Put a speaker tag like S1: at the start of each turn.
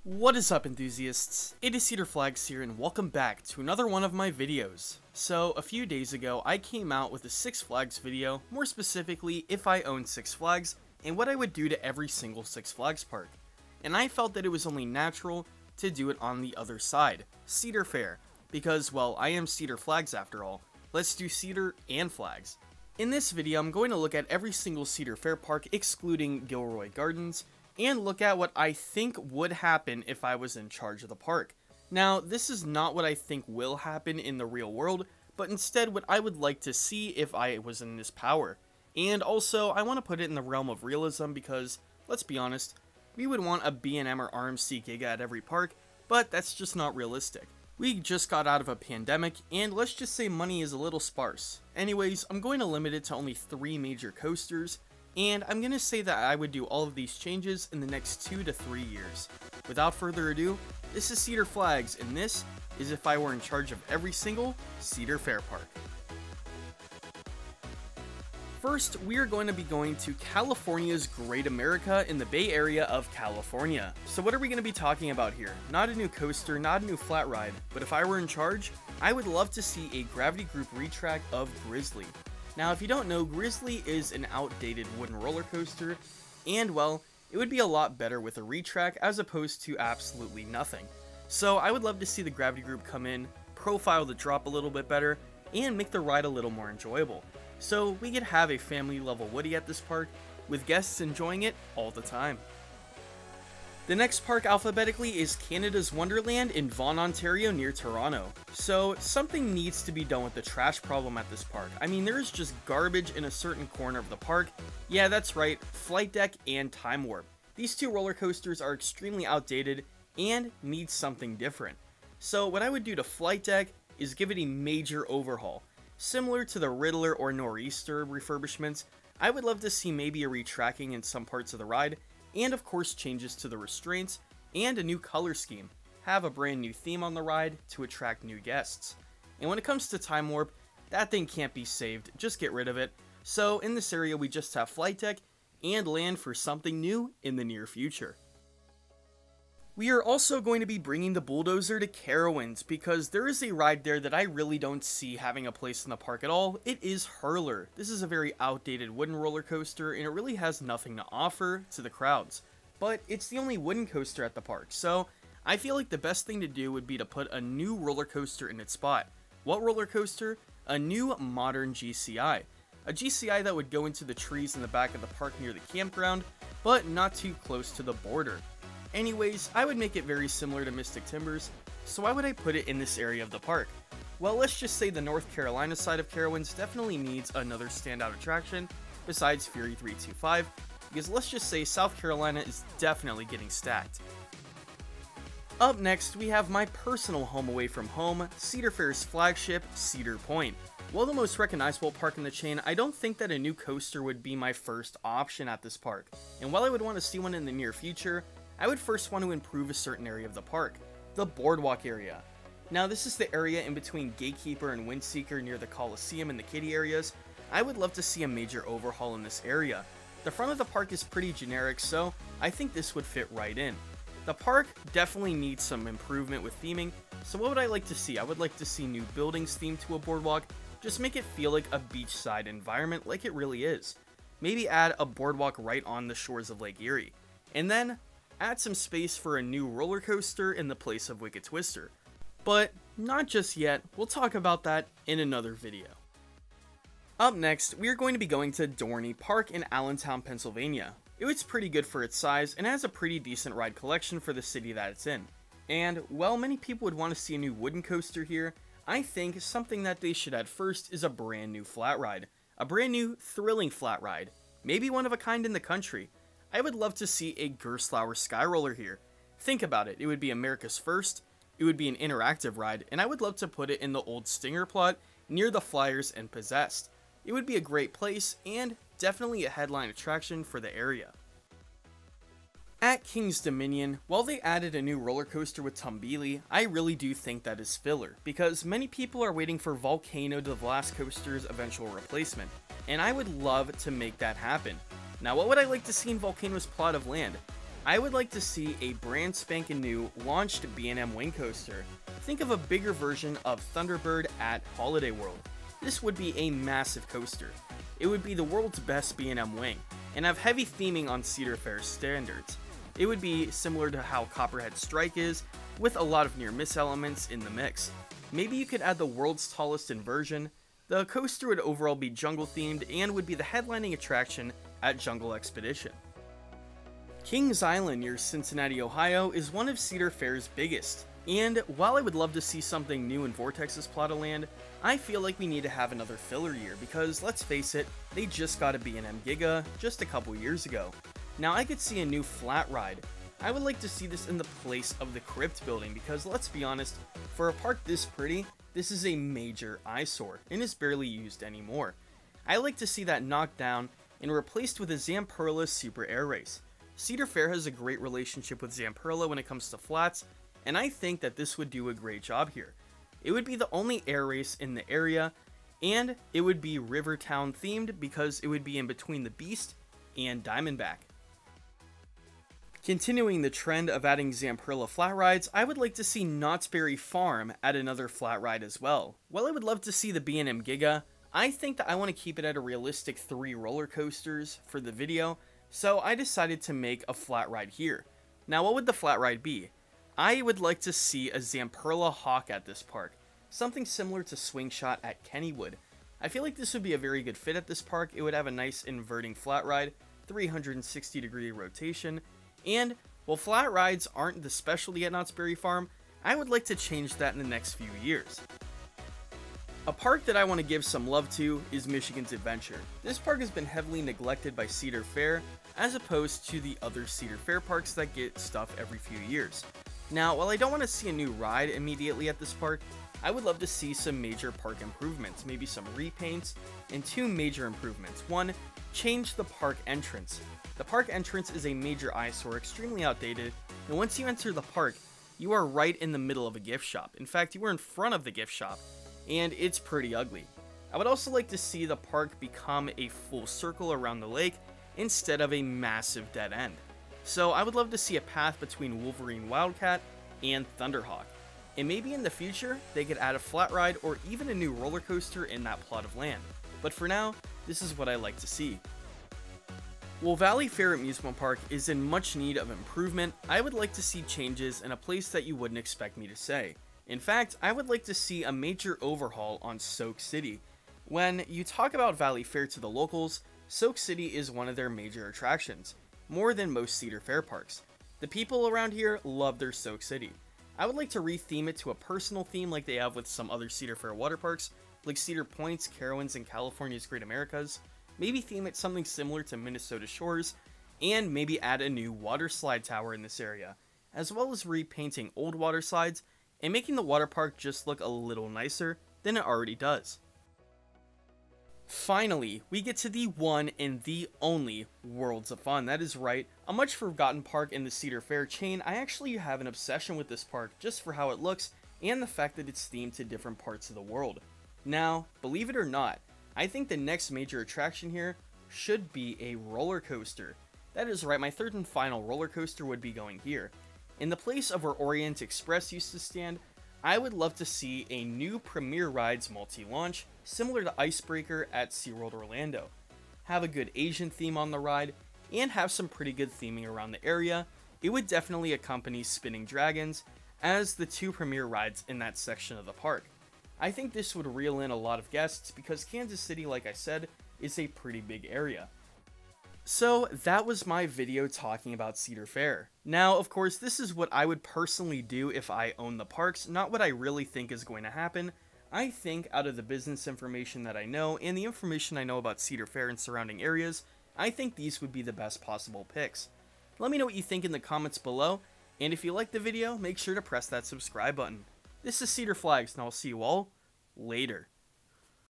S1: What is up, enthusiasts? It is Cedar Flags here, and welcome back to another one of my videos. So, a few days ago, I came out with a Six Flags video, more specifically, if I owned Six Flags, and what I would do to every single Six Flags park. And I felt that it was only natural to do it on the other side, Cedar Fair, because, well, I am Cedar Flags after all. Let's do Cedar and Flags. In this video, I'm going to look at every single Cedar Fair park, excluding Gilroy Gardens, and look at what I think would happen if I was in charge of the park. Now, this is not what I think will happen in the real world, but instead what I would like to see if I was in this power. And also, I want to put it in the realm of realism because, let's be honest, we would want a B&M or RMC Giga at every park, but that's just not realistic. We just got out of a pandemic, and let's just say money is a little sparse. Anyways, I'm going to limit it to only 3 major coasters, and I'm going to say that I would do all of these changes in the next 2 to 3 years. Without further ado, this is Cedar Flags, and this is if I were in charge of every single Cedar Fair park. First, we are going to be going to California's Great America in the Bay Area of California. So what are we going to be talking about here? Not a new coaster, not a new flat ride, but if I were in charge, I would love to see a gravity group retrack of Grizzly. Now, if you don't know, Grizzly is an outdated wooden roller coaster, and well, it would be a lot better with a retrack as opposed to absolutely nothing. So I would love to see the gravity group come in, profile the drop a little bit better, and make the ride a little more enjoyable. So we could have a family level Woody at this park, with guests enjoying it all the time. The next park alphabetically is Canada's Wonderland in Vaughan, Ontario near Toronto. So something needs to be done with the trash problem at this park. I mean, there is just garbage in a certain corner of the park. Yeah, that's right, Flight Deck and Time Warp. These two roller coasters are extremely outdated and need something different. So what I would do to Flight Deck is give it a major overhaul. Similar to the Riddler or Nor'easter refurbishments, I would love to see maybe a retracking in some parts of the ride, and of course changes to the restraints, and a new color scheme. Have a brand new theme on the ride to attract new guests. And when it comes to Time Warp, that thing can't be saved, just get rid of it. So in this area we just have Flight Deck, and land for something new in the near future. We are also going to be bringing the bulldozer to Carowinds, because there is a ride there that I really don't see having a place in the park at all. It is Hurler. This is a very outdated wooden roller coaster, and it really has nothing to offer to the crowds. But it's the only wooden coaster at the park, so I feel like the best thing to do would be to put a new roller coaster in its spot. What roller coaster? A new modern GCI. A GCI that would go into the trees in the back of the park near the campground, but not too close to the border. Anyways, I would make it very similar to Mystic Timbers, so why would I put it in this area of the park? Well, let's just say the North Carolina side of Carowinds definitely needs another standout attraction besides Fury 325, because let's just say South Carolina is definitely getting stacked. Up next, we have my personal home away from home, Cedar Fair's flagship, Cedar Point. While the most recognizable park in the chain, I don't think that a new coaster would be my first option at this park, and while I would want to see one in the near future, I would first want to improve a certain area of the park, the boardwalk area. Now this is the area in between Gatekeeper and Windseeker near the Coliseum and the kiddie areas. I would love to see a major overhaul in this area. The front of the park is pretty generic, so I think this would fit right in. The park definitely needs some improvement with theming, so what would I like to see? I would like to see new buildings themed to a boardwalk, just make it feel like a beachside environment like it really is. Maybe add a boardwalk right on the shores of Lake Erie. And then add some space for a new roller coaster in the place of Wicked Twister. But not just yet, we'll talk about that in another video. Up next, we are going to be going to Dorney Park in Allentown, Pennsylvania. It's pretty good for its size and has a pretty decent ride collection for the city that it's in. And while many people would want to see a new wooden coaster here, I think something that they should add first is a brand new flat ride. A brand new, thrilling flat ride. Maybe one of a kind in the country. I would love to see a Gerstlauer Sky Roller here. Think about it, it would be America's first, it would be an interactive ride, and I would love to put it in the old Stinger plot near the Flyers and Possessed. It would be a great place, and definitely a headline attraction for the area. At King's Dominion, while they added a new roller coaster with Tumbili, I really do think that is filler, because many people are waiting for Volcano the Velocicoaster's eventual replacement, and I would love to make that happen. Now, what would I like to see in Volcano's plot of land? I would like to see a brand spanking new launched B&M wing coaster. Think of a bigger version of Thunderbird at Holiday World. This would be a massive coaster. It would be the world's best B&M wing, and have heavy theming on Cedar Fair standards. It would be similar to how Copperhead Strike is, with a lot of near-miss elements in the mix. Maybe you could add the world's tallest inversion. The coaster would overall be jungle themed and would be the headlining attraction at Jungle Expedition. Kings Island near Cincinnati, Ohio is one of Cedar Fair's biggest, and while I would love to see something new in Vortex's plot of land, I feel like we need to have another filler year because, let's face it, they just got a B&M Giga just a couple years ago. Now I could see a new flat ride. I would like to see this in the place of the Crypt building because, let's be honest, for a park this pretty, this is a major eyesore and is barely used anymore. I like to see that knocked down and replaced with a Zamperla Super Air Race. Cedar Fair has a great relationship with Zamperla when it comes to flats, and I think that this would do a great job here. It would be the only air race in the area, and it would be Rivertown themed because it would be in between the Beast and Diamondback. Continuing the trend of adding Zamperla flat rides, I would like to see Knott's Berry Farm add another flat ride as well. While I would love to see the B&M Giga, I think that I want to keep it at a realistic 3 roller coasters for the video, so I decided to make a flat ride here. Now what would the flat ride be? I would like to see a Zamperla Hawk at this park, something similar to Swing Shot at Kennywood. I feel like this would be a very good fit at this park. It would have a nice inverting flat ride, 360 degree rotation, and while flat rides aren't the specialty at Knott's Berry Farm, I would like to change that in the next few years. A park that I want to give some love to is Michigan's Adventure. This park has been heavily neglected by Cedar Fair, as opposed to the other Cedar Fair parks that get stuff every few years. Now, while I don't want to see a new ride immediately at this park, I would love to see some major park improvements, maybe some repaints, and 2 major improvements. 1, change the park entrance. The park entrance is a major eyesore, extremely outdated, and once you enter the park, you are right in the middle of a gift shop. In fact, you are in front of the gift shop, and it's pretty ugly. I would also like to see the park become a full circle around the lake instead of a massive dead end. So I would love to see a path between Wolverine Wildcat and Thunderhawk. And maybe in the future, they could add a flat ride or even a new roller coaster in that plot of land. But for now, this is what I like to see. While Valleyfair Amusement Park is in much need of improvement, I would like to see changes in a place that you wouldn't expect me to say. In fact, I would like to see a major overhaul on Soak City. When you talk about Valleyfair to the locals, Soak City is one of their major attractions, more than most Cedar Fair parks. The people around here love their Soak City. I would like to retheme it to a personal theme like they have with some other Cedar Fair water parks, like Cedar Point's, Carowinds, and California's Great Americas. Maybe theme it something similar to Minnesota Shores, and maybe add a new water slide tower in this area, as well as repainting old water slides and making the water park just look a little nicer than it already does. Finally, we get to the one and the only Worlds of Fun. That is right, a much forgotten park in the Cedar Fair chain. I actually have an obsession with this park just for how it looks and the fact that it's themed to different parts of the world. Now, believe it or not, I think the next major attraction here should be a roller coaster. That is right, my third and final roller coaster would be going here. In the place of where Orient Express used to stand, I would love to see a new Premier Rides multi-launch, similar to Icebreaker at SeaWorld Orlando. Have a good Asian theme on the ride, and have some pretty good theming around the area. It would definitely accompany Spinning Dragons as the 2 premier rides in that section of the park. I think this would reel in a lot of guests because Kansas City, like I said, is a pretty big area. So that was my video talking about Cedar Fair. Now, of course, this is what I would personally do if I own the parks, not what I really think is going to happen. I think out of the business information that I know and the information I know about Cedar Fair and surrounding areas, I think these would be the best possible picks. Let me know what you think in the comments below, and if you liked the video, make sure to press that subscribe button. This is Cedar Flags, and I'll see you all later.